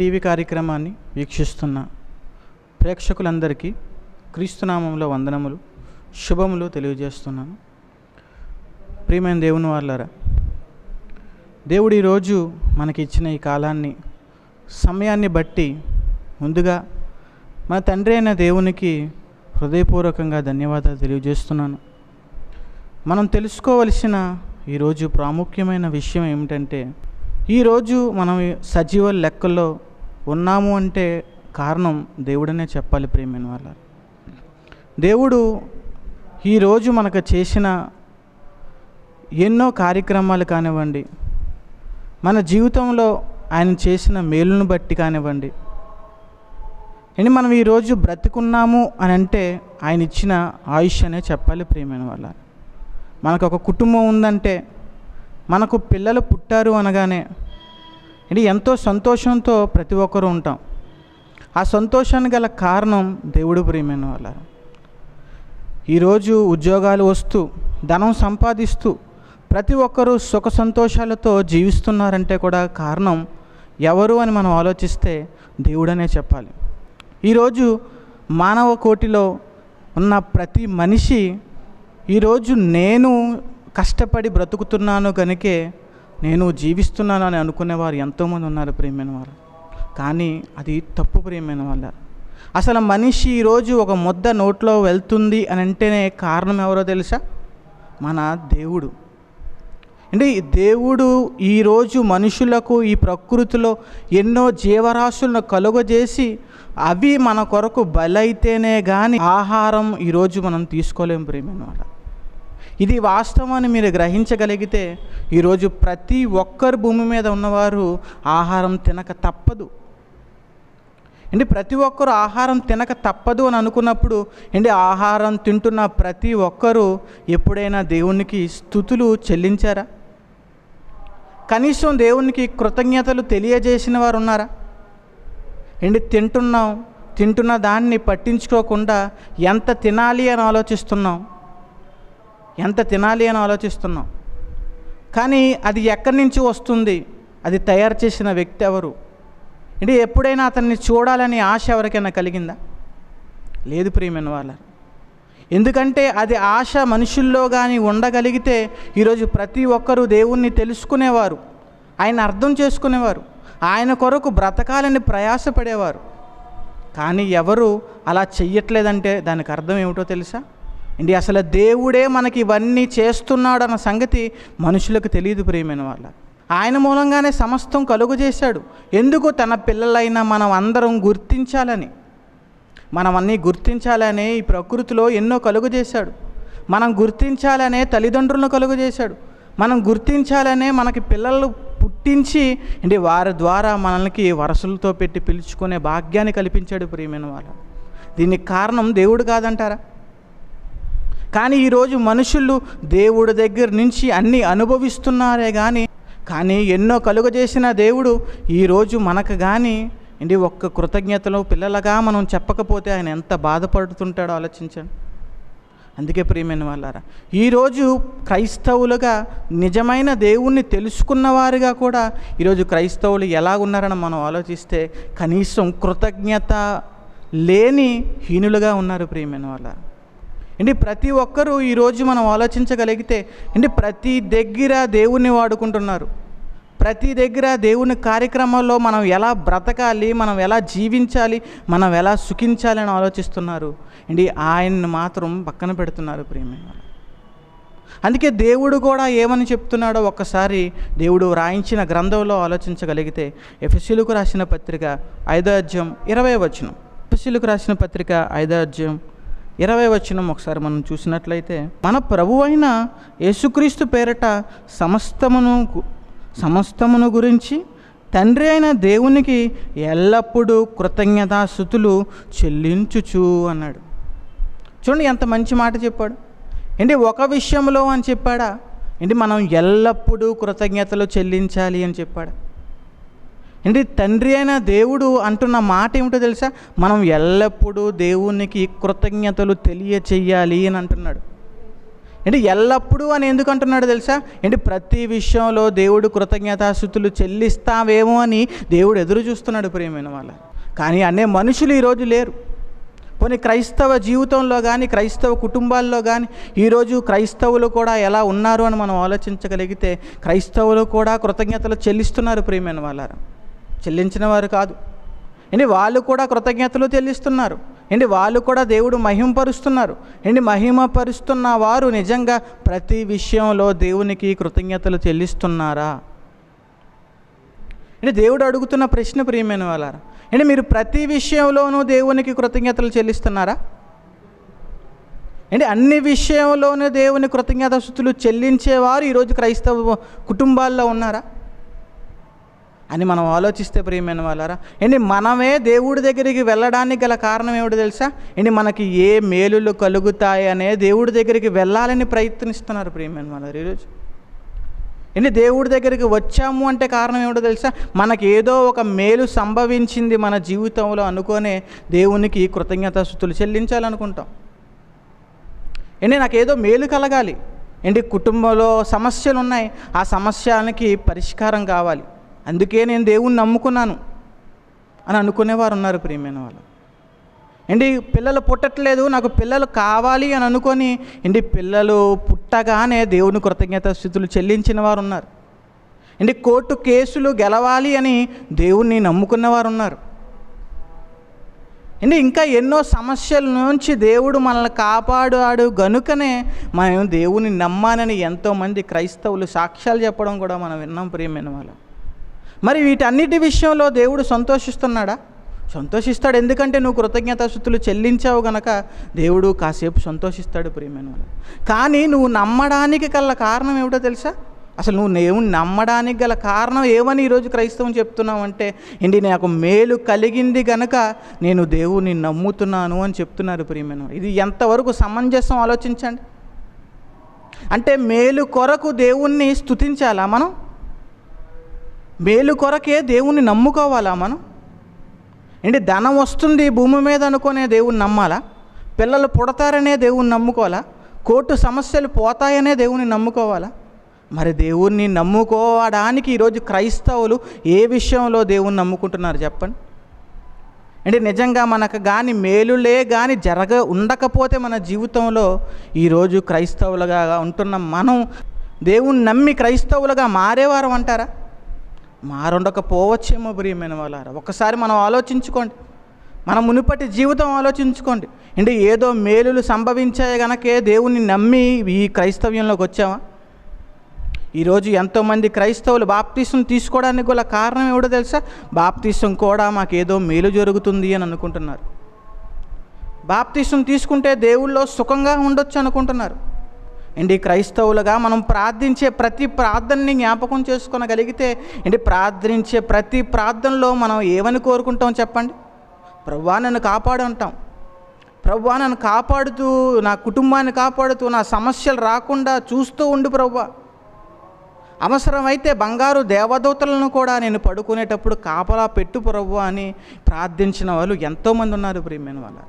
TV కార్యక్రమాన్ని వీక్షిస్తున్న ప్రేక్షకులందరికీ క్రీస్తునామంలో వందనములు, శుభములు తెలియజేస్తున్నాను. ప్రియమైన దేవుని వాళ్ళారా, దేవుడు ఈరోజు మనకి ఇచ్చిన ఈ కాలాన్ని, సమయాన్ని బట్టి ముందుగా మన తండ్రి అయిన దేవునికి హృదయపూర్వకంగా ధన్యవాదాలు తెలియజేస్తున్నాను. మనం తెలుసుకోవలసిన ఈరోజు ప్రాముఖ్యమైన విషయం ఏమిటంటే, ఈరోజు మనం సజీవ లెక్కల్లో ఉన్నాము అంటే కారణం దేవుడనే చెప్పాలి. ప్రియమైన వాళ్ళ, దేవుడు ఈరోజు మనకు చేసిన ఎన్నో కార్యక్రమాలు కానివ్వండి, మన జీవితంలో ఆయన చేసిన మేలును బట్టి కానివ్వండి, అండ్ మనం ఈరోజు బ్రతికున్నాము అని అంటే ఆయన ఇచ్చిన ఆయుష్ అనే చెప్పాలి. ప్రియమైన వాళ్ళ, మనకు ఒక కుటుంబం ఉందంటే, మనకు పిల్లలు పుట్టారు అనగానే ఇది ఎంతో సంతోషంతో ప్రతి ఒక్కరూ ఉంటాం. ఆ సంతోషానికి గల కారణం దేవుడు. ప్రియమైన వాళ్ళ, ఈరోజు ఉద్యోగాలు వస్తూ ధనం సంపాదిస్తూ ప్రతి ఒక్కరూ సుఖ సంతోషాలతో జీవిస్తున్నారంటే కూడా కారణం ఎవరు అని మనం ఆలోచిస్తే దేవుడనే చెప్పాలి. ఈరోజు మానవ కోటిలో ఉన్న ప్రతి మనిషి ఈరోజు నేను కష్టపడి బ్రతుకుతున్నాను కనుకే నేను జీవిస్తున్నాను అని అనుకునేవారు ఎంతోమంది ఉన్నారు. ప్రియమైన వారు, కానీ అది తప్పు. ప్రియమైన వాళ్ళ, అసలు మనిషి ఈరోజు ఒక ముద్ద నోట్లో వెళ్తుంది అని అంటేనే కారణం ఎవరో తెలుసా? మన దేవుడు. అంటే దేవుడు ఈరోజు మనుషులకు ఈ ప్రకృతిలో ఎన్నో జీవరాశులను కలుగజేసి అవి మన కొరకు బలైతేనే కానీ ఆహారం ఈరోజు మనం తీసుకోలేము. ప్రియమైన వాళ్ళ, ఇది వాస్తవాన్ని మీరు గ్రహించగలిగితే ఈరోజు ప్రతి ఒక్కరు భూమి మీద ఉన్నవారు ఆహారం తినక తప్పదు. అంటే ప్రతి ఒక్కరు ఆహారం తినక తప్పదు అని అనుకున్నప్పుడు, అంటే ఆహారం తింటున్న ప్రతి ఒక్కరూ ఎప్పుడైనా దేవునికి స్తుతులు చెల్లించారా? కనీసం దేవునికి కృతజ్ఞతలు తెలియజేసిన వారు ఉన్నారా? ఏంటి తింటున్న దాన్ని పట్టించుకోకుండా ఎంత తినాలి అని ఆలోచిస్తున్నాం. కానీ అది ఎక్కడి నుంచి వస్తుంది? అది తయారు చేసిన వ్యక్తి ఎవరు? అంటే ఎప్పుడైనా అతన్ని చూడాలని ఆశ ఎవరికైనా కలిగిందా? లేదు. ప్రియమైన వాళ్ళ, ఎందుకంటే అది ఆశ మనుషుల్లో కానీ ఉండగలిగితే ఈరోజు ప్రతి ఒక్కరూ దేవుణ్ణి తెలుసుకునేవారు, ఆయన అర్థం చేసుకునేవారు, ఆయన కొరకు బ్రతకాలని ప్రయాసపడేవారు. కానీ ఎవరు అలా చెయ్యట్లేదంటే దానికి అర్థం ఏమిటో తెలుసా? ఇండి అసలు దేవుడే మనకి ఇవన్నీ చేస్తున్నాడు అన్న సంగతి మనుషులకు తెలియదు. ప్రియమైన వాళ్ళ, ఆయన మూలంగానే సమస్తం కలుగు చేశాడు. ఎందుకు? తన పిల్లలైన మనం అందరం గుర్తించాలని, మనమన్నీ గుర్తించాలనే ఈ ప్రకృతిలో ఎన్నో కలుగు చేశాడు. మనం గుర్తించాలనే తల్లిదండ్రులను కలుగు చేశాడు. మనం గుర్తించాలనే మనకి పిల్లలు పుట్టించి అంటే వారి ద్వారా మనల్ని వరసలతో పెట్టి పిలుచుకునే భాగ్యాన్ని కల్పించాడు. ప్రియమైన వాళ్ళ, దీనికి కారణం దేవుడు కాదంటారా? కానీ ఈరోజు మనుషులు దేవుడి దగ్గర నుంచి అన్నీ అనుభవిస్తున్నారే కానీ ఎన్నో కలుగజేసిన దేవుడు ఈరోజు మనకు కానీ ఇండి ఒక్క కృతజ్ఞతలు పిల్లలుగా మనం చెప్పకపోతే ఆయన ఎంత బాధపడుతుంటాడో ఆలోచించండి. అందుకే ప్రియమైన వాళ్ళారా, ఈరోజు క్రైస్తవులుగా నిజమైన దేవుణ్ణి తెలుసుకున్నవారుగా కూడా ఈరోజు క్రైస్తవులు ఎలా ఉన్నారని మనం ఆలోచిస్తే కనీసం కృతజ్ఞత లేని హీనులుగా ఉన్నారు. ప్రియమైన వాళ్ళ, అంటే ప్రతి ఒక్కరూ ఈరోజు మనం ఆలోచించగలిగితే అంటే ప్రతి దగ్గర దేవుణ్ణి వాడుకుంటున్నారు. ప్రతి దగ్గర దేవుని కార్యక్రమాల్లో మనం ఎలా బ్రతకాలి, మనం ఎలా జీవించాలి, మనం ఎలా సుఖించాలి అని ఆలోచిస్తున్నారు. అంటే ఆయన్ని మాత్రం పక్కన పెడుతున్నారు. ప్రియమైన వాళ్ళు, అందుకే దేవుడు కూడా ఏమని చెప్తున్నాడో ఒక్కసారి దేవుడు రాయించిన గ్రంథంలో ఆలోచించగలిగితే ఎఫెసీయులకు రాసిన పత్రిక 5వ అధ్యాయం 20వ వచనం, ఎఫెసీయులకు రాసిన పత్రిక 5వ అధ్యాయం 20వ వచనం ఒకసారి మనం చూసినట్లయితే, మన ప్రభువైన యేసుక్రీస్తు పేరట సమస్తమును గురించి తండ్రి అయిన దేవునికి ఎల్లప్పుడూ కృతజ్ఞతాస్తుతులు చెల్లించుచు అన్నాడు. చూడండి ఎంత మంచి మాట చెప్పాడు. ఏంటి ఒక విషయంలో అని చెప్పాడా? ఏంటి మనం ఎల్లప్పుడూ కృతజ్ఞతలు చెల్లించాలి అని చెప్పాడా? ఏంటి తండ్రి అయిన దేవుడు అంటున్న మాట ఏమిటో తెలుసా? మనం ఎల్లప్పుడూ దేవునికి కృతజ్ఞతలు తెలియచేయాలి అని అంటున్నాడు. ఏంటి ఎల్లప్పుడూ అని ఎందుకు అంటున్నాడు తెలుసా? ఏంటి ప్రతి విషయంలో దేవుడు కృతజ్ఞతాస్తుతులు చెల్లిస్తావేమో అని దేవుడు ఎదురు చూస్తున్నాడు ప్రియమైన వాళ్ళ. కానీ అనే మనుషులు ఈరోజు లేరు. పోనీ క్రైస్తవ జీవితంలో కానీ క్రైస్తవ కుటుంబాల్లో కానీ ఈరోజు క్రైస్తవులు కూడా ఎలా ఉన్నారు అని మనం ఆలోచించగలిగితే క్రైస్తవులు కూడా కృతజ్ఞతలు చెల్లిస్తున్నారు ప్రియమైన వాళ్ళారా. చెల్లించిన వారు కాదు ఏంటి, వాళ్ళు కూడా కృతజ్ఞతలు చెల్లిస్తున్నారు ఏంటి, వాళ్ళు కూడా దేవుడు మహిమపరుస్తున్నారు ఏంటి. మహిమపరుస్తున్న వారు నిజంగా ప్రతి విషయంలో దేవునికి కృతజ్ఞతలు చెల్లిస్తున్నారా? అంటే దేవుడు అడుగుతున్న ప్రశ్న ప్రియమైన వాళ్ళారా, అంటే మీరు ప్రతి విషయంలోనూ దేవునికి కృతజ్ఞతలు చెల్లిస్తున్నారా? అంటే అన్ని విషయంలోనూ దేవుని కృతజ్ఞతాస్తుతులు చెల్లించేవారు ఈరోజు క్రైస్తవ కుటుంబాల్లో ఉన్నారా అని మనం ఆలోచిస్తే ప్రియమైన వాళ్ళారా, ఏంటి మనమే దేవుడి దగ్గరికి వెళ్ళడానికి గల కారణం ఏమిటో తెలుసా? ఏంటి మనకి ఏ మేలులు కలుగుతాయి అనే దేవుడి దగ్గరికి వెళ్ళాలని ప్రయత్నిస్తున్నారు ప్రియమైన వాళ్ళారు ఈరోజు. ఏంటి దేవుడి దగ్గరికి వచ్చాము అంటే కారణం ఏమిటో తెలుసా? మనకి ఏదో ఒక మేలు సంభవించింది మన జీవితంలో అనుకోనే దేవునికి కృతజ్ఞతాస్తుతులు చెల్లించాలనుకుంటాం. ఏంటి నాకు ఏదో మేలు కలగాలి, ఏంటి కుటుంబంలో సమస్యలు ఉన్నాయి, ఆ సమస్యలకి పరిష్కారం కావాలి, అందుకే నేను దేవుణ్ణి నమ్ముకున్నాను అని అనుకునేవారు ఉన్నారు ప్రియమైన వాళ్ళు. ఏంటి పిల్లలు పుట్టట్లేదు, నాకు పిల్లలు కావాలి అని అనుకొని ఏంటి పిల్లలు పుట్టగానే దేవుని కృతజ్ఞతాస్తుతులు చెల్లించిన వారు ఉన్నారు. ఏంటి కోర్టు కేసులు గెలవాలి అని దేవుణ్ణి నమ్ముకున్నవారు ఉన్నారు. ఏంటి ఇంకా ఎన్నో సమస్యల నుంచి దేవుడు మనల్ని కాపాడాడు గనుకనే మనం దేవుని నమ్మానని ఎంతోమంది క్రైస్తవులు సాక్ష్యాలు చెప్పడం కూడా మనం విన్నాం ప్రియమైన వాళ్ళు. మరి వీటన్నిటి విషయంలో దేవుడు సంతోషిస్తున్నాడా? సంతోషిస్తాడు. ఎందుకంటే నువ్వు కృతజ్ఞతాస్తుతులు చెల్లించావు గనక దేవుడు కాసేపు సంతోషిస్తాడు ప్రియమైన వాళ్ళు. కానీ నువ్వు నమ్మడానికి గల కారణం ఏమిటో తెలుసా? అసలు నువ్వు దేవుని నమ్మడానికి గల కారణం ఏమని ఈరోజు క్రైస్తవం చెప్తున్నావు అంటే ఏంటి నాకు మేలు కలిగింది గనక నేను దేవుని నమ్ముతున్నాను అని చెప్తున్నారు ప్రియమైన. ఇది ఎంతవరకు సమంజసం ఆలోచించండి. అంటే మేలు కొరకు దేవుణ్ణి స్తుతించాలా మనం? మేలు కొరకే దేవుణ్ణి నమ్ముకోవాలా మనం? ఏంటి ధనం వస్తుంది భూమి మీద అనుకునే దేవుణ్ణి నమ్మాలా? పిల్లలు పుడతారనే దేవుణ్ణి నమ్ముకోవాలా? కోర్టు సమస్యలు పోతాయనే దేవుణ్ణి నమ్ముకోవాలా? మరి దేవుణ్ణి నమ్ముకోవడానికి ఈరోజు క్రైస్తవులు ఏ విషయంలో దేవుణ్ణి నమ్ముకుంటున్నారు చెప్పండి? అంటే నిజంగా మనకు కానీ మేలులే కానీ ఉండకపోతే మన జీవితంలో ఈరోజు క్రైస్తవులుగా ఉంటున్న మనం దేవుణ్ణి నమ్మి క్రైస్తవులుగా మారేవారు అంటారా? మారుండకపోవచ్చేమో ప్రియమైన వాళ్ళారా. ఒకసారి మనం ఆలోచించుకోండి, మన మునుపటి జీవితం ఆలోచించుకోండి. అంటే ఏదో మేలులు సంభవించాయి గనకే దేవుణ్ణి నమ్మి ఈ క్రైస్తవ్యంలోకి వచ్చామా? ఈరోజు ఎంతోమంది క్రైస్తవులు బాప్తీసం తీసుకోవడానికి గల కారణం ఏమిటో తెలుసా? బాప్తీసం కూడా మాకేదో మేలు జరుగుతుంది అని అనుకుంటున్నారు. బాప్తీసం తీసుకుంటే దేవుళ్ళో సుఖంగా ఉండొచ్చు అనుకుంటున్నారు. ఏంటి క్రైస్తవులుగా మనం ప్రార్థించే ప్రతి ప్రార్థనని జ్ఞాపకం చేసుకోగలిగితే ఏంటి ప్రార్థించే ప్రతి ప్రార్థనలో మనం ఏమని కోరుకుంటాం చెప్పండి? ప్రభువా నన్ను కాపాడు అంటాం. ప్రభువా నన్ను కాపాడుతూ, నా కుటుంబాన్ని కాపాడుతూ, నా సమస్యలు రాకుండా చూస్తూ ఉండు ప్రభువా. అవసరమైతే బంగారు దేవదూతలను కూడా నేను పడుకునేటప్పుడు కాపలా పెట్టు ప్రభువా అని ప్రార్థించిన వాళ్ళు ఎంతోమంది ఉన్నారు ప్రియమైన వాళ్ళ.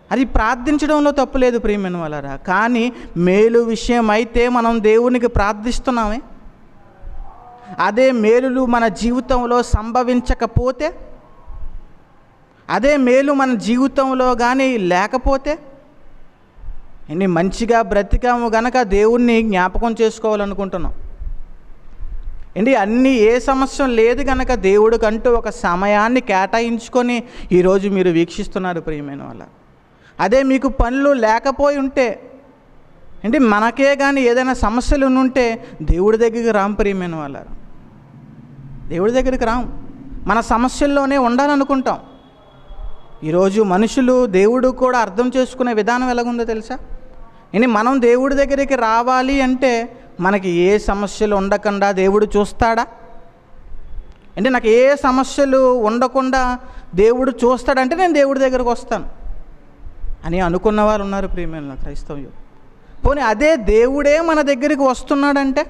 అది ప్రార్థించడంలో తప్పులేదు ప్రియమైన వాళ్ళరా. కానీ మేలు విషయం అయితే మనం దేవునికి ప్రార్థిస్తున్నామే, అదే మేలులు మన జీవితంలో సంభవించకపోతే, అదే మేలు మన జీవితంలో కానీ లేకపోతే, ఇన్ని మంచిగా బ్రతికాము గనక దేవుణ్ణి జ్ఞాపకం చేసుకోవాలనుకుంటున్నాం. ఏంటి అన్నీ ఏ సమస్య లేదు కనుక దేవుడికంటూ ఒక సమయాన్ని కేటాయించుకొని ఈరోజు మీరు వీక్షిస్తున్నారు ప్రియమైన వాళ్ళ. అదే మీకు పనులు లేకపోయి ఉంటే ఏంటి మనకే కానీ ఏదైనా సమస్యలు ఉంటే దేవుడి దగ్గరికి రాం ప్రియమైన వాళ్ళ. దేవుడి దగ్గరికి రాం, మన సమస్యల్లోనే ఉండాలనుకుంటాం. ఈరోజు మనుషులు దేవుడు కూడా అర్థం చేసుకునే విధానం ఎలాగుందో తెలుసా? ఇని మనం దేవుడి దగ్గరికి రావాలి అంటే మనకి ఏ సమస్యలు ఉండకుండా దేవుడు చూస్తాడా? అంటే నాకు ఏ సమస్యలు ఉండకుండా దేవుడు చూస్తాడంటే నేను దేవుడి దగ్గరకు వస్తాను అని అనుకున్న వారు ఉన్నారు ప్రియమైన క్రైస్తవ్యం. పోనీ అదే దేవుడే మన దగ్గరికి వస్తున్నాడంటే,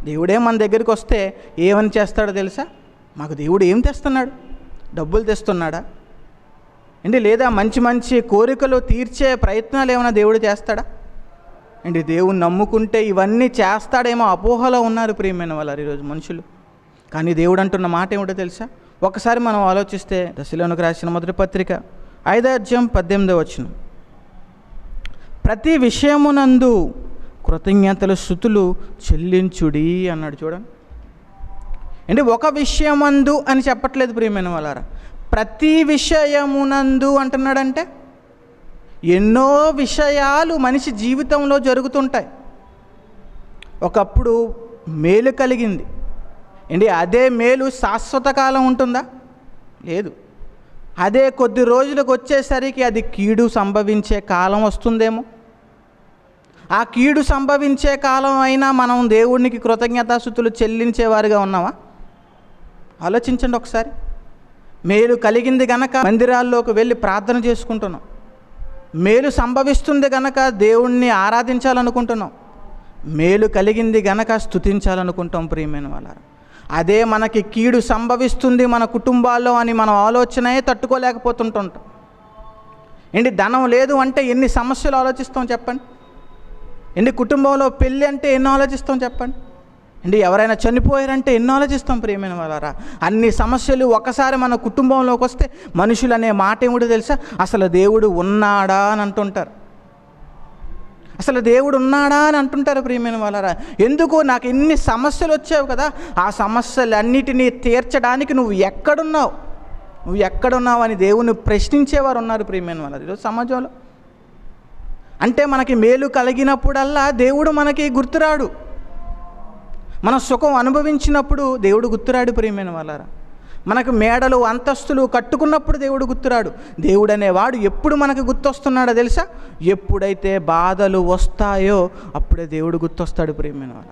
దేవుడే మన దగ్గరికి వస్తే ఏమని చేస్తాడో తెలుసా? మాకు దేవుడు ఏం తెస్తున్నాడు? డబ్బులు తెస్తున్నాడా? అంటే లేదా మంచి మంచి కోరికలు తీర్చే ప్రయత్నాలు ఏమైనా దేవుడు చేస్తాడా? అండ్ దేవుని నమ్ముకుంటే ఇవన్నీ చేస్తాడేమో అపోహలో ఉన్నారు ప్రియమైన వాళ్ళు ఈరోజు మనుషులు. కానీ దేవుడు అంటున్న మాట ఏమిటో తెలుసా? ఒకసారి మనం ఆలోచిస్తే దశలోనికి రాసిన మొదటి పత్రిక 5:18 ప్రతి విషయమునందు కృతజ్ఞతలు స్తుతులు చెల్లించుడి అన్నాడు. చూడండి, అంటే ఒక విషయమందు అని చెప్పట్లేదు ప్రియమైన వాళ్ళారా, ప్రతి విషయమునందు అంటున్నాడంటే ఎన్నో విషయాలు మనిషి జీవితంలో జరుగుతుంటాయి. ఒకప్పుడు మేలు కలిగింది ఏంటి, అదే మేలు శాశ్వత కాలం ఉంటుందా? లేదు. అదే కొద్ది రోజులకు వచ్చేసరికి అది కీడు సంభవించే కాలం వస్తుందేమో. ఆ కీడు సంభవించే కాలం అయినా మనం దేవునికి కృతజ్ఞతాస్తుతులు చెల్లించేవారుగా ఉన్నామా? ఆలోచించండి ఒకసారి. మేలు కలిగింది గనక మందిరాల్లోకి వెళ్ళి ప్రార్థన చేసుకుంటున్నాం. మేలు సంభవిస్తుంది గనక దేవుణ్ణి ఆరాధించాలనుకుంటున్నాం. మేలు కలిగింది గనక స్తుతించాలనుకుంటాం ప్రియమైన వాళ్ళారా. అదే మనకి కీడు సంభవిస్తుంది మన కుటుంబాల్లో అని మనం ఆలోచనే తట్టుకోలేకపోతుంటాం. ఏంటి, ధనం లేదు అంటే ఎన్ని సమస్యలు ఆలోచిస్తాం చెప్పండి. ఏంటి, కుటుంబంలో పెళ్ళి అంటే ఎన్నో ఆలోచిస్తాం చెప్పండి. ఏంటి, ఎవరైనా చనిపోయారంటే ఎన్నో ఆలోచిస్తాం ప్రియమైన వాళ్ళారా. అన్ని సమస్యలు ఒకసారి మన కుటుంబంలోకి వస్తే మనుషులు అనే మాట ఏమిటో తెలుసా? అసలు దేవుడు ఉన్నాడా అని అంటుంటారు. అసలు దేవుడు ఉన్నాడా అని అంటుంటారు ప్రియమైన వాళ్ళారా. ఎందుకు? నాకు ఎన్ని సమస్యలు వచ్చావు కదా, ఆ సమస్యలన్నిటినీ తీర్చడానికి నువ్వు ఎక్కడున్నావు అని దేవుని ప్రశ్నించేవారు ఉన్నారు ప్రియమైన వాళ్ళారా ఈరోజు సమాజంలో. అంటే మనకి మేలు కలిగినప్పుడల్లా దేవుడు మనకి గుర్తురాడు. మన సుఖం అనుభవించినప్పుడు దేవుడు గుర్తురాడు ప్రియమైన వాళ్ళారా. మనకు మేడలు అంతస్తులు కట్టుకున్నప్పుడు దేవుడు గుర్తురాడు. దేవుడు అనేవాడు ఎప్పుడు మనకు గుర్తొస్తున్నాడో తెలుసా? ఎప్పుడైతే బాధలు వస్తాయో అప్పుడే దేవుడు గుర్తొస్తాడు ప్రియమైన వాళ్ళ.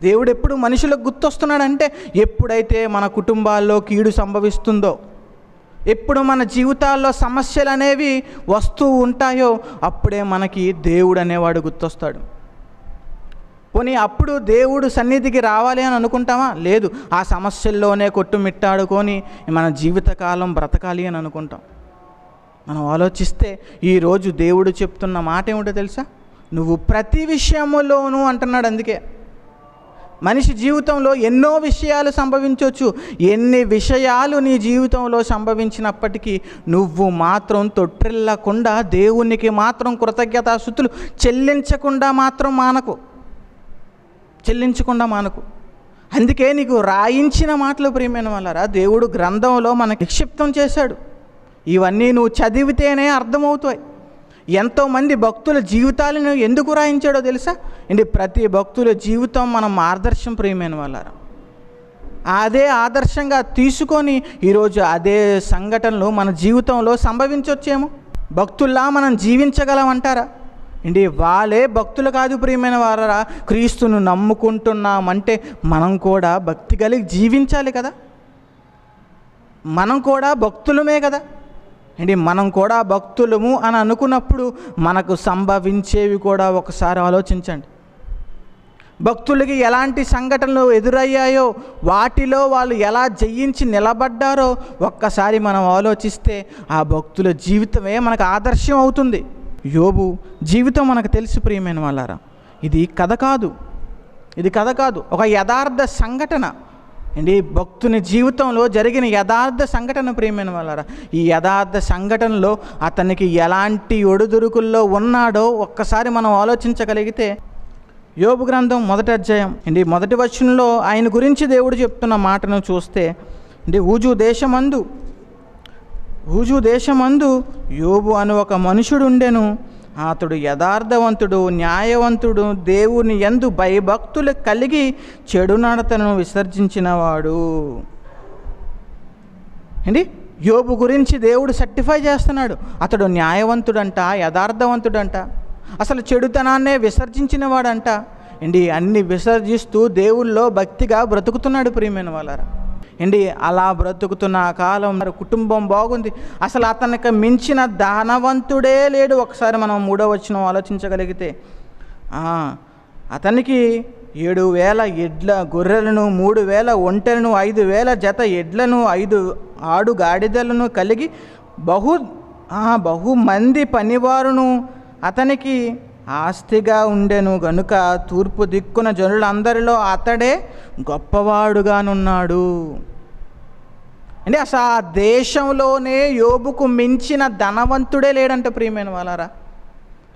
దేవుడు ఎప్పుడు మనుషులకు గుర్తొస్తున్నాడంటే ఎప్పుడైతే మన కుటుంబాల్లో కీడు సంభవిస్తుందో, ఎప్పుడు మన జీవితాల్లో సమస్యలు అనేవి వస్తూ ఉంటాయో అప్పుడే మనకి దేవుడు అనేవాడు గుర్తొస్తాడు. పోనీ అప్పుడు దేవుడు సన్నిధికి రావాలి అని అనుకుంటామా? లేదు. ఆ సమస్యల్లోనే కొట్టుమిట్టాడుకొని మన జీవితకాలం బ్రతకాలి అని అనుకుంటాం. మనం ఆలోచిస్తే ఈరోజు దేవుడు చెప్తున్న మాట ఏమిటో తెలుసా? నువ్వు ప్రతి విషయములోనూ అంటున్నాడు. అందుకే మనిషి జీవితంలో ఎన్నో విషయాలు సంభవించవచ్చు. ఎన్ని విషయాలు నీ జీవితంలో సంభవించినప్పటికీ నువ్వు మాత్రం తొట్టిల్లకుండా దేవునికి మాత్రం కృతజ్ఞతాస్తుతులు చెల్లించకుండా మానకు. అందుకే నీకు రాయించిన మాటలు ప్రియమైన వాళ్ళారా దేవుడు గ్రంథంలో మనకు నిక్షిప్తం చేశాడు. ఇవన్నీ నువ్వు చదివితేనే అర్థమవుతాయి. ఎంతోమంది భక్తుల జీవితాలను ఎందుకు రాయించాడో తెలుసా? అంటే ప్రతి భక్తుల జీవితం మనం ఆదర్శం ప్రియమైన వాళ్ళారా. అదే ఆదర్శంగా తీసుకొని ఈరోజు అదే సంఘటనలు మన జీవితంలో సంభవించవచ్చేమో. భక్తుల్లా మనం జీవించగలమంటారా? ఏంటి, వాళ్ళే భక్తులు కాదు ప్రియమైన వారా. క్రీస్తును నమ్ముకుంటున్నామంటే మనం కూడా భక్తి కలిగి జీవించాలి కదా. మనం కూడా భక్తులమే కదా. ఏంటి, మనం కూడా భక్తులము అని అనుకున్నప్పుడు మనకు సంభవించేవి కూడా ఒకసారి ఆలోచించండి. భక్తులకి ఎలాంటి సంఘటనలు ఎదురయ్యాయో, వాటిలో వాళ్ళు ఎలా జయించి నిలబడ్డారో ఒక్కసారి మనం ఆలోచిస్తే ఆ భక్తుల జీవితమే మనకు ఆదర్శం అవుతుంది. యోబు జీవితం మనకు తెలుసు ప్రియమైన వాళ్ళారా. ఇది కథ కాదు, ఒక యథార్థ సంఘటన. అండి, భక్తుని జీవితంలో జరిగిన యథార్థ సంఘటన ప్రియమైన వాళ్ళారా. ఈ యథార్థ సంఘటనలో అతనికి ఎలాంటి ఒడుదురుకుల్లో ఉన్నాడో ఒక్కసారి మనం ఆలోచించగలిగితే, యోబు గ్రంథం 1వ అధ్యాయం అండి 1వ వచనంలో ఆయన గురించి దేవుడు చెప్తున్న మాటను చూస్తే, అంటే ఊజు దేశమందు యోబు అను ఒక మనుషుడు ఉండెను. అతడు యథార్థవంతుడు, న్యాయవంతుడు, దేవుని యందు భయభక్తులు కలిగి చెడు నడతను విసర్జించినవాడు. ఏంటి, యోబు గురించి దేవుడు సర్టిఫై చేస్తున్నాడు. అతడు న్యాయవంతుడంట, యథార్థవంతుడంట, అసలు చెడుతనాన్నే విసర్జించినవాడంట. ఏంటి, అన్ని విసర్జిస్తూ దేవుల్లో భక్తిగా బ్రతుకుతున్నాడు ప్రియమైన వాళ్ళారా. ఏంటి, అలా బ్రతుకుతున్న కాలం కుటుంబం బాగుంది. అసలు అతనికి మించిన ధనవంతుడే లేడు. ఒకసారి మనం 3వ వచనం ఆలోచించగలిగితే, అతనికి 7,000 గొర్రెలను, 3,000 ఒంటెలను, 5,000 జత ఎడ్లను, 5 ఆడు గాడిదలను కలిగి బహు మంది పనివారును అతనికి ఆస్తిగా ఉండెను గనుక తూర్పు దిక్కున జనులందరిలో అతడే గొప్పవాడుగానున్నాడు. అంటే అసలు ఆ దేశంలోనే యోబుకు మించిన ధనవంతుడే లేడంట ప్రియమైన వాళ్ళారా.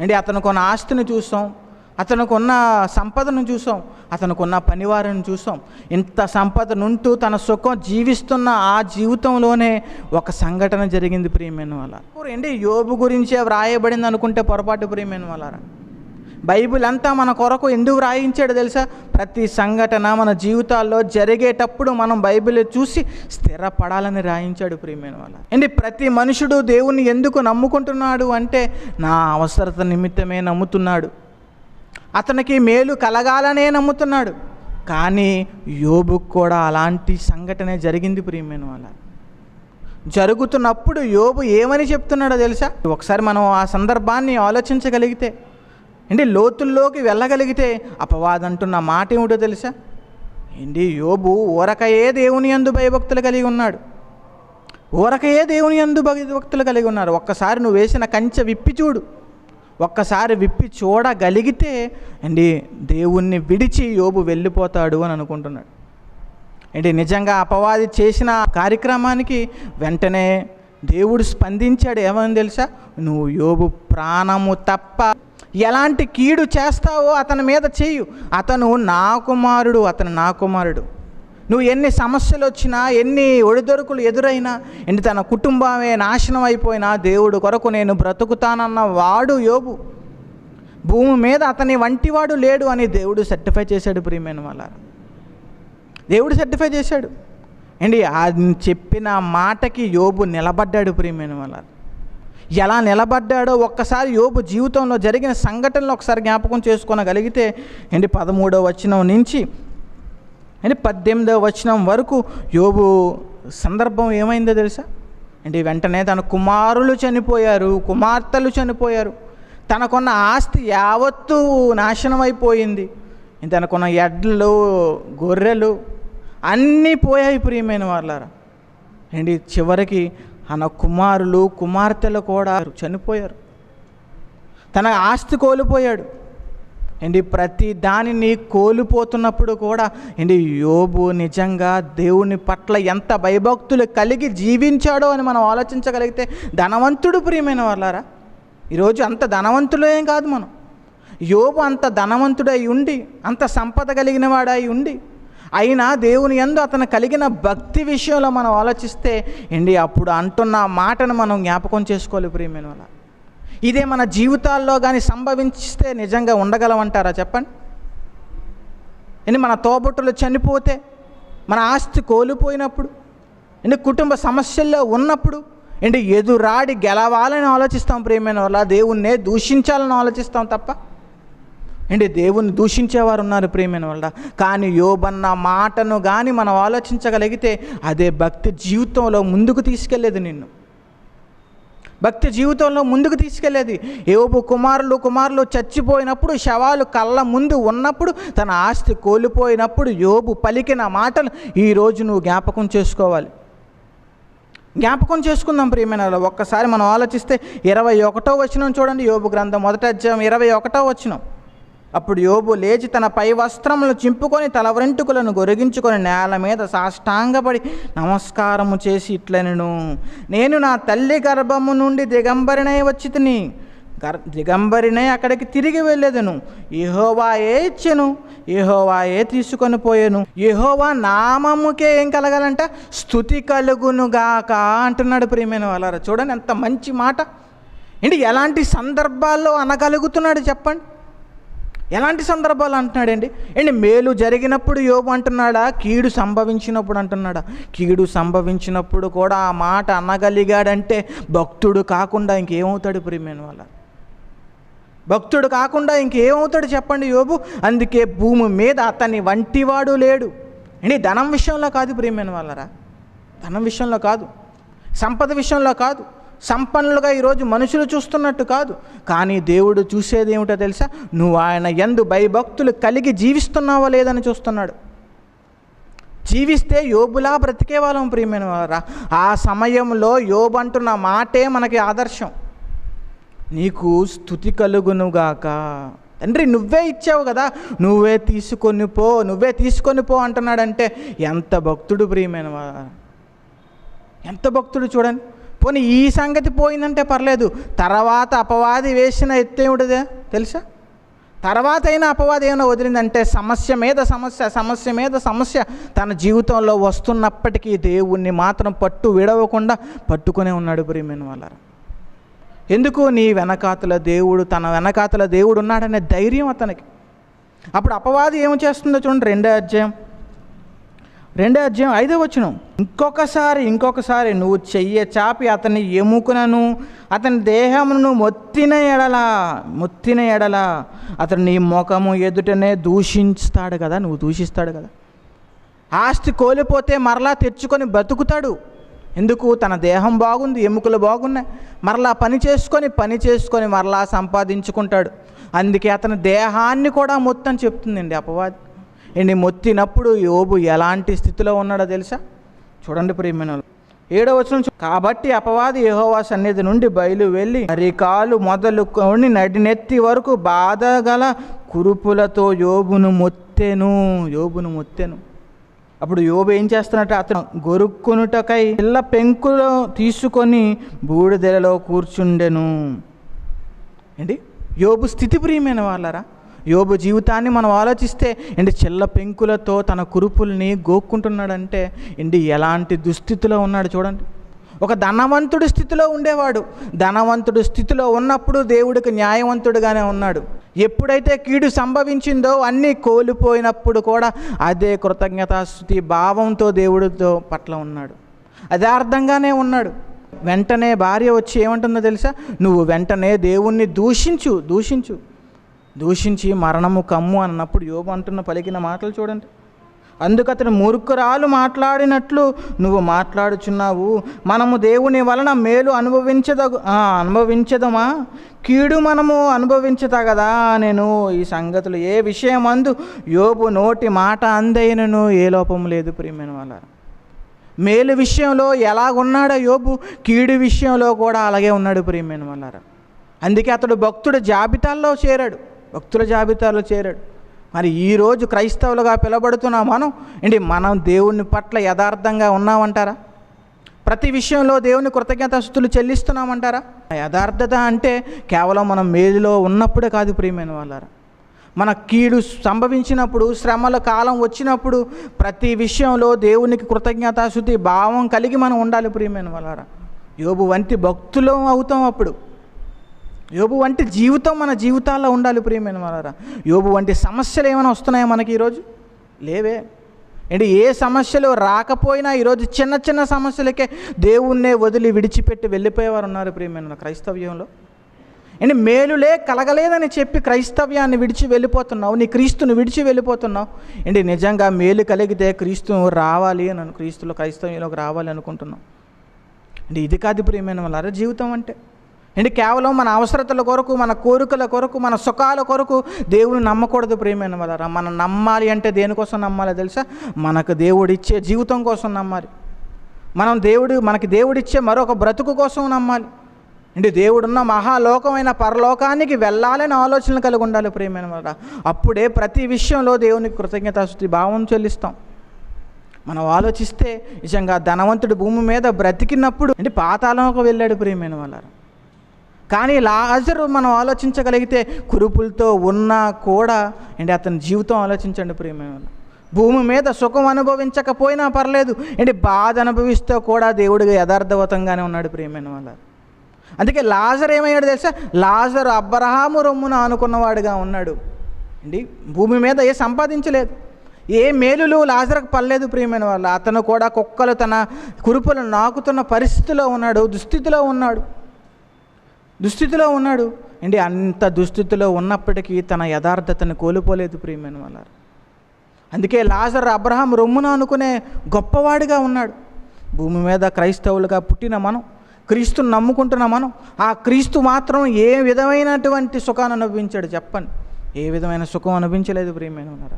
అంటే అతనికి ఉన్న ఆస్తిని చూసాం, అతనికి ఉన్న సంపదను చూసాం, అతనికి ఉన్న పనివారిని చూసాం. ఇంత సంపదనుంటూ తన సుఖం జీవిస్తున్న ఆ జీవితంలోనే ఒక సంఘటన జరిగింది ప్రియమైన వాళ్ళ. ఏంటి యోబు గురించే వ్రాయబడింది అనుకుంటే పొరపాటు ప్రియమైన వాళ్ళారా. బైబిల్ అంతా మన కొరకు ఎందుకు రాయించాడు తెలుసా? ప్రతి సంఘటన మన జీవితాల్లో జరిగేటప్పుడు మనం బైబిల్ చూసి స్థిరపడాలని రాయించాడు ప్రియమైన వాళ్ళ. ఏంటి ప్రతి మనుషుడు దేవుణ్ణి ఎందుకు నమ్ముకుంటున్నాడు అంటే నా అవసరత నిమిత్తమే నమ్ముతున్నాడు, అతనికి మేలు కలగాలనే నమ్ముతున్నాడు. కానీ యోబుకు కూడా అలాంటి సంఘటనే జరిగింది ప్రియమైన వాళ్ళ. జరుగుతున్నప్పుడు యోబు ఏమని చెప్తున్నాడో తెలుసా? ఒకసారి మనం ఆ సందర్భాన్ని ఆలోచించగలిగితే, ఏంటి లోతుల్లోకి వెళ్ళగలిగితే అపవాది అంటున్న మాట ఏమిటో తెలుసా? ఏంటి యోబు ఊరకయే దేవుని యందు భయభక్తులు కలిగి ఉన్నాడు, ఊరకయే దేవుని యందు భయభక్తులు కలిగి ఉన్నారు. ఒక్కసారి నువ్వు వేసిన కంచె విప్పి చూడు, ఒక్కసారి విప్పి చూడగలిగితే అండి దేవుణ్ణి విడిచి యోబు వెళ్ళిపోతాడు అని అనుకుంటున్నాడు. ఏంటి నిజంగా అపవాది చేసిన కార్యక్రమానికి వెంటనే దేవుడు స్పందించాడు. ఏమని తెలుసా? నువ్వు యోబు ప్రాణము తప్ప ఎలాంటి కీడు చేస్తావో అతని మీద చెయ్యు, అతను నా కుమారుడు, అతను నా కుమారుడు. నువ్వు ఎన్ని సమస్యలు వచ్చినా, ఎన్ని ఒడిదొడుకులు ఎదురైనా, ఏంటి తన కుటుంబమే నాశనం అయిపోయినా దేవుడు కొరకు నేను బ్రతుకుతానన్న వాడు యోబు. భూమి మీద అతని వంటివాడు లేడు అని దేవుడు సర్టిఫై చేశాడు ప్రియమైన వాళ్ళారా. దేవుడు సర్టిఫై చేశాడు. ఏంటి అది చెప్పిన మాటకి యోబు నిలబడ్డాడు ప్రియమైన వాళ్ళారా. ఎలా నిలబడ్డాడో ఒక్కసారి యోబు జీవితంలో జరిగిన సంఘటనలు ఒకసారి జ్ఞాపకం చేసుకోగలిగితే ఏంటి 13వ వచనం నుంచి 18వ వచనం వరకు యోబు సందర్భం ఏమైందో తెలుసా? అంటే వెంటనే తన కుమారులు చనిపోయారు, కుమార్తెలు చనిపోయారు, తనకున్న ఆస్తి యావత్తు నాశనం అయిపోయింది, తనకున్న ఎడ్లు గొర్రెలు అన్నీ పోయాయి ప్రియమైన వాళ్ళారా. ఏంటి చివరికి తన కుమారులు కుమార్తెలు కూడా చనిపోయారు, తన ఆస్తి కోల్పోయాడు. ఏంటి ప్రతి దానిని కోల్పోతున్నప్పుడు కూడా ఏంటి యోబు నిజంగా దేవుని పట్ల ఎంత భయభక్తులు కలిగి జీవించాడో అని మనం ఆలోచించగలిగితే ధనవంతుడు ప్రియమైన వాళ్ళారా. ఈరోజు అంత ధనవంతులే ఏం కాదు మనం. యోబు అంత ధనవంతుడై ఉండి, అంత సంపద కలిగిన వాడై ఉండి, అయినా దేవుని యందు అతను కలిగిన భక్తి విషయంలో మనం ఆలోచిస్తే ఏంటి అప్పుడు అంటున్న మాటను మనం జ్ఞాపకం చేసుకోవాలి ప్రియమైన వాళ్ళ. ఇదే మన జీవితాల్లో కానీ సంభవిస్తే నిజంగా ఉండగలమంటారా చెప్పండి? ఏంటి మన తోబుట్టులు చనిపోతే, మన ఆస్తి కోల్పోయినప్పుడు, ఏంటి కుటుంబ సమస్యల్లో ఉన్నప్పుడు ఏంటి ఎదురాడి గెలవాలని ఆలోచిస్తాం ప్రియమైన వాళ్ళ, దేవుణ్ణే దూషించాలని ఆలోచిస్తాం తప్ప ఏంటి దేవుని దూషించేవారు ఉన్నారు ప్రియమైన వాళ్ళ. కానీ యోబన్న మాటను కానీ మనం ఆలోచించగలిగితే అదే భక్తి జీవితంలో ముందుకు తీసుకెళ్ళేది, నిన్ను భక్తి జీవితంలో ముందుకు తీసుకెళ్ళేది. యోబు కుమారులు చచ్చిపోయినప్పుడు, శవాలు కళ్ళ ముందు ఉన్నప్పుడు, తన ఆస్తి కోల్పోయినప్పుడు యోబు పలికిన మాటలు ఈరోజు నువ్వు జ్ఞాపకం చేసుకోవాలి. జ్ఞాపకం చేసుకుందాం ప్రియమైన వాళ్ళు. ఒక్కసారి మనం ఆలోచిస్తే 21వ వచనం చూడండి, యోబు గ్రంథం 1వ అధ్యాయం 21వ వచనం. అప్పుడు యోబు లేచి తన పై వస్త్రములను చింపుకొని తల వెంట్రుకలను గొరిగించుకొని నేల మీద సాష్టాంగపడి నమస్కారము చేసి ఇట్లనెను, నేను నా తల్లి గర్భము నుండి దిగంబరినై వచ్చితిని, దిగంబరినై అక్కడికి తిరిగి వెళ్ళేదను. యెహోవాయే ఇచ్చెను, యెహోవాయే తీసుకొని పోయాను, యెహోవా నామముకే ఏం కలగాలంట? స్తుతి కలుగునుగాక అంటున్నాడు ప్రియమైన వాళ్ళారా. చూడండి ఎంత మంచి మాట. ఏంటి ఎలాంటి సందర్భాల్లో అనగలుగుతున్నాడు చెప్పండి? ఎలాంటి సందర్భాలు అంటున్నాడండి? ఏంటి మేలు జరిగినప్పుడు యోబు అంటున్నాడా? కీడు సంభవించినప్పుడు అంటున్నాడా? కీడు సంభవించినప్పుడు కూడా ఆ మాట అనగలిగాడంటే భక్తుడు కాకుండా ఇంకేమవుతాడు ప్రియమైన వాళ్ళ? భక్తుడు కాకుండా ఇంకేమవుతాడు చెప్పండి యోబు? అందుకే భూమి మీద అతని వంటివాడు లేడు. ఏంటి ధనం విషయంలో కాదు ప్రియమైన వాళ్ళరా, ధనం విషయంలో కాదు, సంపద విషయంలో కాదు, సంపన్నులుగా ఈరోజు మనుషులు చూస్తున్నట్టు కాదు. కానీ దేవుడు చూసేది ఏమిటో తెలుసా? నువ్వు ఆయన యందు భయభక్తులు కలిగి జీవిస్తున్నావా లేదని చూస్తున్నాడు. జీవిస్తే యోబులా బ్రతికే వాళ్ళం ప్రియమైన వారా. ఆ సమయంలో యోబు అంటున్న మాటే మనకి ఆదర్శం. నీకు స్తుతి కలుగునుగాక. తండ్రి నువ్వే ఇచ్చావు కదా, నువ్వే తీసుకొని పో అంటున్నాడంటే ఎంత భక్తుడు ప్రియమైన వారు, ఎంత భక్తుడు చూడండి. పోనీ ఈ సంగతి పోయిందంటే పర్లేదు, తర్వాత అపవాది వేసిన ఎత్తేమిటిదే తెలుసా? తర్వాత అయినా అపవాది ఏమైనా వదిలిందంటే సమస్య మీద సమస్య తన జీవితంలో వస్తున్నప్పటికీ దేవుణ్ణి మాత్రం విడవకుండా పట్టుకునే ఉన్నాడు ప్రియమైన వాళ్ళారా. ఎందుకు? నీ వెనకాతల దేవుడు, తన వెనకాతల దేవుడు ఉన్నాడనే ధైర్యం అతనికి. అప్పుడు అపవాది ఏమి చేస్తుందో చూడండి, 2వ అధ్యాయం 5వ వచనం. ఇంకొకసారి నువ్వు చెయ్యి చాపి అతని ఎముకలను అతని దేహమును మొత్తిన ఎడల అతను నీ ముఖము ఎదుటనే దూషిస్తాడు కదా, నువ్వు దూషిస్తాడు కదా. ఆస్తి కోల్పోతే మరలా తెచ్చుకొని బ్రతుకుతాడు. ఎందుకు? తన దేహం బాగుంది, ఎముకలు బాగున్నాయి, మరలా పని చేసుకొని మరలా సంపాదించుకుంటాడు. అందుకే అతని దేహాన్ని కూడా మొత్తం చెప్తుందండి అపవాది. మొత్తినప్పుడు యోబు ఎలాంటి స్థితిలో ఉన్నాడో తెలుసా? చూడండి ప్రియమైన 7వ వచనం. కాబట్టి అపవాది యెహోవా సన్నిధి నుండి బయలు వెళ్ళి అరికాలు మొదలుకొని నడినెత్తి వరకు బాధగల కురుపులతో యోబును మొత్తెను. అప్పుడు యోబు ఏం చేస్తున్నట్టు, అతను గొరుక్కునుటకై పిల్ల పెంకులో తీసుకొని బూడిదెలలో కూర్చుండెను. యోబు స్థితి ప్రియమైన వాళ్ళరా. యోబు జీవితాన్ని మనం ఆలోచిస్తే చిల్ల పెంకులతో తన కురుపుల్ని గోక్కుంటున్నాడంటే ఎలాంటి దుస్థితిలో ఉన్నాడు చూడండి. ఒక ధనవంతుడి స్థితిలో ఉండేవాడు. ధనవంతుడి స్థితిలో ఉన్నప్పుడు దేవుడికి న్యాయవంతుడిగానే ఉన్నాడు. ఎప్పుడైతే కీడు సంభవించిందో, అన్నీ కోల్పోయినప్పుడు కూడా అదే కృతజ్ఞతాస్తుతి భావంతో దేవుడితో పట్ల ఉన్నాడు, యథార్థంగానే ఉన్నాడు. వెంటనే భార్య వచ్చి ఏమంటుందో తెలుసా? నువ్వు వెంటనే దేవుణ్ణి దూషించి మరణము కమ్ము అన్నప్పుడు యోబు అంటున్న పలికిన మాటలు చూడండి. అందుకతను మాట్లాడినట్లు నువ్వు మాట్లాడుచున్నావు. మనము దేవుని వలన మేలు అనుభవించదమా, కీడు మనము అనుభవించతగదా? నేను ఈ సంగతులు ఏ విషయమందు యోబు నోటి మాట అందైనను ఏ లోపం లేదు ప్రియమైన వాళ్ళ. మేలు విషయంలో ఎలాగున్నాడో యోబు, కీడు విషయంలో కూడా అలాగే ఉన్నాడు ప్రియమైన వాళ్ళారా. అందుకే అతడు భక్తుల జాబితాలో చేరాడు. మరి ఈరోజు క్రైస్తవులుగా పిలబడుతున్న మనం దేవుని పట్ల యథార్థంగా ఉన్నామంటారా? ప్రతి విషయంలో దేవుని కృతజ్ఞతాస్తుతులు చెల్లిస్తున్నామంటారా? యథార్థత అంటే కేవలం మనం మేలులో ఉన్నప్పుడే కాదు ప్రియమైన వాళ్ళారా. మన కీడు సంభవించినప్పుడు, శ్రమల కాలం వచ్చినప్పుడు ప్రతి విషయంలో దేవునికి కృతజ్ఞతాస్తుతి భావం కలిగి మనం ఉండాలి ప్రియమైన వాళ్ళారా. యోబు వంటి భక్తులు అవుతాం. అప్పుడు యోబు వంటి జీవితం మన జీవితాల్లో ఉండాలి ప్రియమైన వాళ్ళారా. యోబు వంటి సమస్యలు ఏమైనా వస్తున్నాయా మనకి ఈరోజు? లేవే. ఏ సమస్యలు రాకపోయినా ఈరోజు చిన్న సమస్యలకే దేవుణ్ణే వదిలి విడిచిపెట్టి వెళ్ళిపోయేవారు ఉన్నారు ప్రియమైన క్రైస్తవ్యంలో. మేలులే కలగలేదని చెప్పి క్రైస్తవ్యాన్ని విడిచి వెళ్ళిపోతున్నావు, నీ క్రీస్తుని విడిచి వెళ్ళిపోతున్నావు. నిజంగా మేలు కలిగితే క్రీస్తు రావాలి అని, క్రైస్తవ్యంలోకి రావాలి అనుకుంటున్నాం. ఇది కాదు ప్రియమైన వాళ్ళారా జీవితం అంటే. కేవలం మన అవసరతల కొరకు, మన కోరికల కొరకు, మన సుఖాల కొరకు దేవుని నమ్మకూడదు ప్రియమైన వాళ్ళారా. మనం నమ్మాలి అంటే దేనికోసం నమ్మాలో తెలుసా? మనకు దేవుడిచ్చే జీవితం కోసం నమ్మాలి. మనకి దేవుడిచ్చే మరొక బ్రతుకు కోసం నమ్మాలి. దేవుడున్న మహాలోకమైన పరలోకానికి వెళ్ళాలని ఆలోచనలు కలిగి ఉండాలి ప్రియమైన వాళ్ళారా. అప్పుడే ప్రతి విషయంలో దేవునికి కృతజ్ఞతాస్తుతి భావం చెల్లిస్తాం. మనం ఆలోచిస్తే నిజంగా ధనవంతుడు భూమి మీద బ్రతికినప్పుడు పాతాళంలోకి వెళ్ళాడు ప్రియమైన వాళ్ళారా. కానీ లాజరు మనం ఆలోచించగలిగితే కురుపులతో ఉన్నా కూడా అతని జీవితం ఆలోచించండి ప్రియమైన. భూమి మీద సుఖం అనుభవించకపోయినా పర్లేదు, బాధ అనుభవిస్తూ కూడా దేవుడిగా యథార్థవంతంగానే ఉన్నాడు ప్రియమైన వాళ్ళ. అందుకే లాజరు ఏమయ్యాడు తెలుసా? లాజరు అబ్రహాము రొమ్మున అనుకున్నవాడుగా ఉన్నాడు. భూమి మీద ఏ సంపాదించలేదు, ఏ మేలులు లాజరుకు పర్లేదు ప్రియమైన వాళ్ళ. అతను కూడా కుక్కలు తన కురుపులను నాకుతున్న పరిస్థితిలో ఉన్నాడు, దుస్థితిలో ఉన్నాడు. అంత దుస్థితిలో ఉన్నప్పటికీ తన యథార్థతను కోల్పోలేదు ప్రియమైన వాళ్ళ. అందుకే లాజరు అబ్రహాం రొమ్మున అనుకునే గొప్పవాడిగా ఉన్నాడు. భూమి మీద క్రైస్తవులుగా పుట్టిన మనం, క్రీస్తుని నమ్ముకుంటున్న మనం, ఆ క్రీస్తు మాత్రం ఏ విధమైనటువంటి సుఖాన్ని అనుభవించాడు చెప్పండి? ఏ విధమైన సుఖం అనుభవించలేదు ప్రియమైన వాళ్ళ.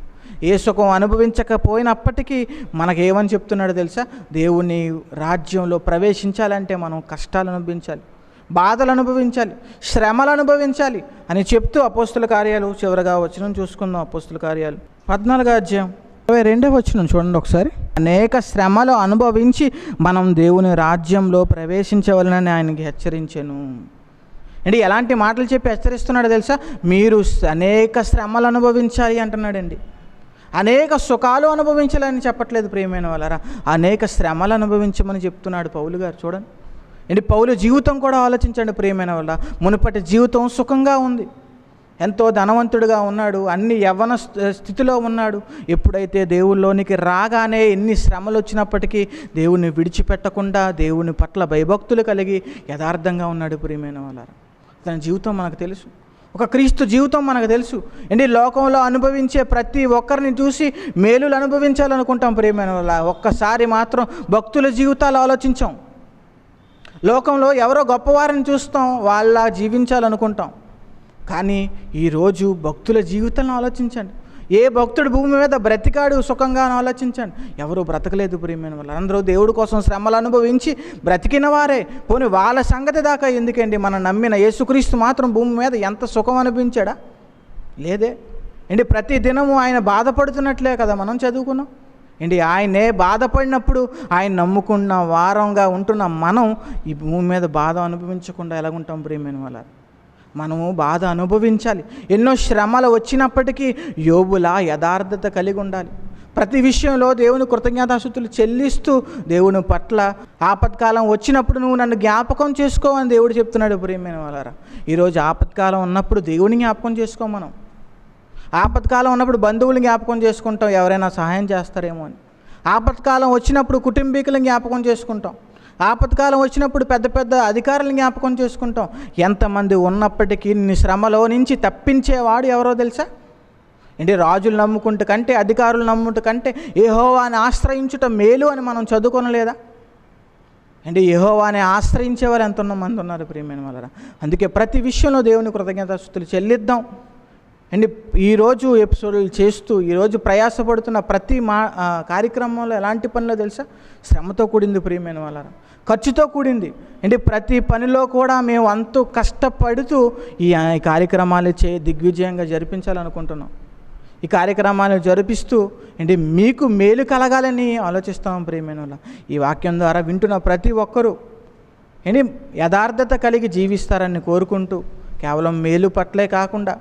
ఏ సుఖం అనుభవించకపోయినప్పటికీ మనకేమని చెప్తున్నాడు తెలుసా? దేవుని రాజ్యంలో ప్రవేశించాలంటే మనం కష్టాలు అనుభవించాలి, బాధలు అనుభవించాలి, శ్రమలు అనుభవించాలి అని చెప్తూ అపోస్తుల కార్యాలు చివరగా వచనం చూసుకుందాం. అపోస్తుల కార్యాలు 14వ అధ్యాయం 22వ వచనం చూడండి ఒకసారి. అనేక శ్రమలు అనుభవించి మనం దేవుని రాజ్యంలో ప్రవేశించవలనని ఆయనకి హెచ్చరించెను. అండి ఎలాంటి మాటలు చెప్పి హెచ్చరిస్తున్నాడు తెలుసా? మీరు అనేక శ్రమలు అనుభవించాలి అంటున్నాడండి. అనేక సుఖాలు అనుభవించాలని చెప్పట్లేదు ప్రియమైన వాళ్ళారా, అనేక శ్రమలు అనుభవించమని చెప్తున్నాడు పౌలు గారు. చూడండి ఏంటి పౌలు జీవితం కూడా ఆలోచించండి ప్రియమైన వాళ్ళ. మునుపటి జీవితం సుఖంగా ఉంది, ఎంతో ధనవంతుడిగా ఉన్నాడు, అన్ని యవ్వన స్థితిలో ఉన్నాడు. ఎప్పుడైతే దేవుళ్ళలోనికి రాగానే ఎన్ని శ్రమలు వచ్చినప్పటికీ దేవుని విడిచిపెట్టకుండా దేవుని పట్ల భయభక్తులు కలిగి యథార్థంగా ఉన్నాడు ప్రియమైన వాళ్ళారా. తన జీవితం మనకు తెలుసు, ఒక క్రీస్తు జీవితం మనకు తెలుసు. ఏంటి లోకంలో అనుభవించే ప్రతి ఒక్కరిని చూసి మేలులు అనుభవించాలనుకుంటాం ప్రియమైన వాళ్ళ. ఒక్కసారి మాత్రం భక్తుల జీవితాలు ఆలోచించాం. లోకంలో ఎవరో గొప్పవారిని చూస్తాం, వాళ్ళ జీవించాలనుకుంటాం. కానీ ఈరోజు భక్తుల జీవితాలను ఆలోచించండి. ఏ భక్తుడు భూమి మీద బ్రతికాడు సుఖంగా అని ఆలోచించండి. ఎవరు బ్రతకలేదు ప్రియమైన వాళ్ళు. అందరూ దేవుడి కోసం శ్రమలు అనుభవించి బ్రతికిన వారే. పోనీ వాళ్ళ సంగతి దాకా ఎందుకండి, మనం నమ్మిన యేసుక్రీస్తు మాత్రం భూమి మీద ఎంత సుఖం అనిపించాడా? లేదే. ఏంటి ప్రతి దినము ఆయన బాధపడుతున్నట్లే కదా మనం చదువుకున్నాం. ఏంటి ఆయనే బాధపడినప్పుడు ఆయన నమ్ముకున్న వారంగా ఉంటున్న మనం ఈ భూమి మీద బాధ అనుభవించకుండా ఎలాగుంటాం ప్రియమైన వాళ్ళ? మనము బాధ అనుభవించాలి. ఎన్నో శ్రమలు వచ్చినప్పటికీ యోబులా యథార్థత కలిగి ఉండాలి. ప్రతి విషయంలో దేవుని కృతజ్ఞతాస్తుతులు చెల్లిస్తూ దేవుని పట్ల ఆపత్కాలం వచ్చినప్పుడు నువ్వు నన్ను జ్ఞాపకం చేసుకో అని దేవుడు చెప్తున్నాడు ప్రియమైన వాళ్ళారా. ఈరోజు ఆపత్కాలం ఉన్నప్పుడు దేవుని జ్ఞాపకం చేసుకో. మనం ఆపత్కాలం ఉన్నప్పుడు బంధువులు జ్ఞాపకం చేసుకుంటాం, ఎవరైనా సహాయం చేస్తారేమో అని. ఆపత్కాలం వచ్చినప్పుడు కుటుంబీకులను జ్ఞాపకం చేసుకుంటాం. ఆపత్కాలం వచ్చినప్పుడు పెద్ద పెద్ద అధికారులను జ్ఞాపకం చేసుకుంటాం. ఎంతమంది ఉన్నప్పటికీ నీ శ్రమలో నుంచి తప్పించేవాడు ఎవరో తెలుసా? ఏంటి రాజులు నమ్ముకుంటు కంటే అధికారులు నమ్ముట కంటే యెహోవాని ఆశ్రయించుట మేలు అని మనం చదువుకోనలేదా? అంటే యెహోవాని ఆశ్రయించేవారు ఎంతమంది ఉన్నారు ప్రియమైన వాళ్ళరా. అందుకే ప్రతి విషయంలో దేవుని కృతజ్ఞతాస్తుతులు చెల్లిద్దాం. అండ్ ఈరోజు ఎపిసోడ్లు చేస్తూ ఈరోజు ప్రయాసపడుతున్న ప్రతి కార్యక్రమంలో ఎలాంటి పనిలో తెలుసా? శ్రమతో కూడింది ప్రియమైన వాళ్ళరా, ఖర్చుతో కూడింది. అంటే ప్రతి పనిలో కూడా మేము అంతూ కష్టపడుతూ ఈ కార్యక్రమాలు దిగ్విజయంగా జరిపించాలనుకుంటున్నాం. ఈ కార్యక్రమాలు జరిపిస్తూ అంటే మీకు మేలు కలగాలని ఆలోచిస్తాం ప్రియమైన వాళ్ళ. ఈ వాక్యం ద్వారా వింటున్న ప్రతి ఒక్కరూ ఏంటి యథార్థత కలిగి జీవిస్తారని కోరుకుంటూ, కేవలం మేలు పట్లే కాకుండా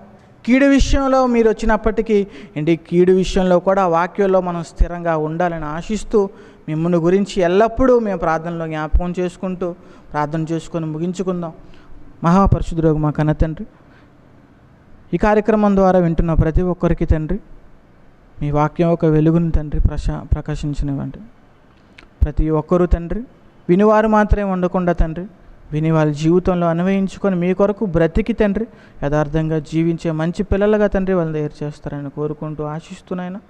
కీడు విషయంలో మీరు వచ్చినప్పటికీ ఏంటి కీడు విషయంలో కూడా వాక్యంలో మనం స్థిరంగా ఉండాలని ఆశిస్తూ మిమ్మల్ని గురించి ఎల్లప్పుడూ మేము ప్రార్థనలో జ్ఞాపకం చేసుకుంటూ ప్రార్థన చేసుకొని ముగించుకుందాం. మహాపరిశుద్ధుడు మా కన్న తండ్రి, ఈ కార్యక్రమం ద్వారా వింటున్న ప్రతి ఒక్కరికి తండ్రి మీ వాక్యం ఒక వెలుగుని తండ్రి ప్రకాశించినవంటి. ప్రతి ఒక్కరూ తండ్రి వినివారు మాత్రమే ఉండకుండా తండ్రి విని వాళ్ళ జీవితంలో అన్వయించుకొని మీ కొరకు బ్రతికి తండ్రి యథార్థంగా జీవించే మంచి పిల్లలుగా తండ్రి వాళ్ళని తయారు చేస్తారని కోరుకుంటూ ఆశిస్తున్నాయినా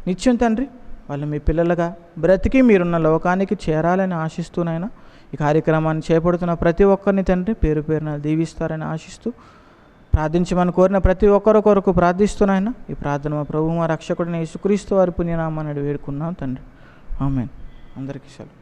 నిత్యం తండ్రి వాళ్ళు మీ పిల్లలుగా బ్రతికి మీరున్న లోకానికి చేరాలని ఆశిస్తున్నాయినా ఈ కార్యక్రమాన్ని చేపడుతున్న ప్రతి ఒక్కరిని తండ్రి పేరు పేరున దీవిస్తారని ఆశిస్తూ ప్రార్థించమని కోరిన ప్రతి ఒక్కరి కొరకు ప్రార్థిస్తున్నాయినా ఈ ప్రార్థన మా ప్రభువు మా రక్షకుడిని యేసుక్రీస్తు వారి పుణ్యనామాన్ని వేడుకున్నాం తండ్రి. ఆమేన్. అందరికీ సెలవు.